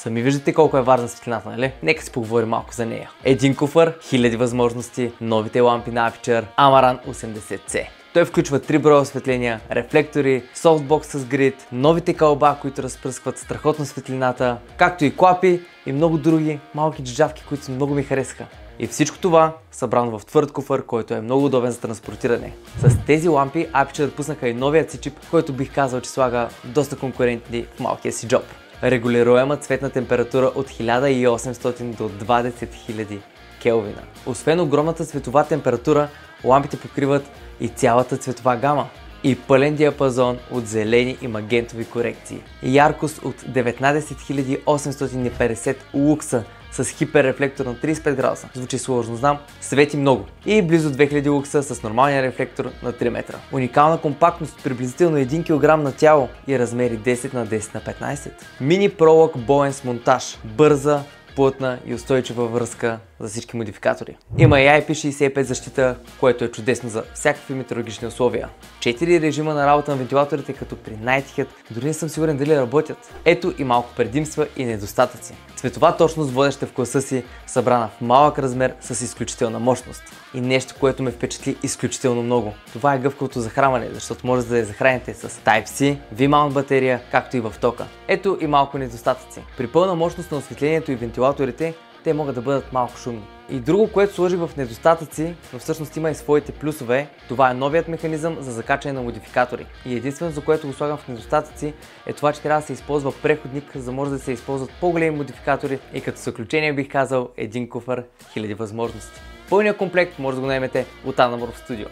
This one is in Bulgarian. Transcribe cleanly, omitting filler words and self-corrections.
Сами виждате колко е важна светлината, нали? Нека си поговорим малко за нея. Един куфар, хиляди възможности, новите лампи на Aputure Amaran 80C. Той включва 3 броя осветления, рефлектори, софтбокс с грид, новите кълба, които разпръскват страхотно светлината, както и клапи и много други малки джаджавки, които много ми харесаха. И всичко това събрано в твърд куфар, който е много удобен за транспортиране. С тези лампи Aputure пуснаха и новият си чип, който бих казал, че слага доста конкурентни в малкия си джоб. Регулируема цветна температура от 1800 до 20 000 келвина. Освен огромната цветова температура, лампите покриват и цялата цветова гама. И пълен диапазон от зелени и магентови корекции. Яркост от 19850 лукса с хиперрефлектор на 35 градуса. Звучи сложно, знам. Свети много. И близо 2000 лукса с нормалния рефлектор на 3 метра. Уникална компактност, приблизително 1 кг на тяло и размери 10 на 10 на 15. Мини пролък боен с монтаж. Бърза, плътна и устойчива връзка за всички модификатори. Има и IP65 защита, което е чудесно за всякакви метеорологични условия. 4 режима на работа на вентилаторите, като при Night Heat, дори не съм сигурен дали работят. Ето и малко предимства и недостатъци. Цветова точност, водеща в класа си, събрана в малък размер с изключителна мощност. И нещо, което ме впечатли изключително много. Това е гъвкавото захранване, защото може да я захраните с Type-C, V-mount батерия, както и в тока. Ето и малко недостатъци. При пълна мощност на осветлението и вентилаторите, те могат да бъдат малко шумни. И друго, което сложи в недостатъци, но всъщност има и своите плюсове, това е новият механизъм за закачане на модификатори. И единствено, за което го слагам в недостатъци, е това, че трябва да се използва преходник, за да може да се използват по-големи модификатори и като заключение бих казал един куфар, хиляди възможности. Пълният комплект може да го наемете от Anamorph Studio.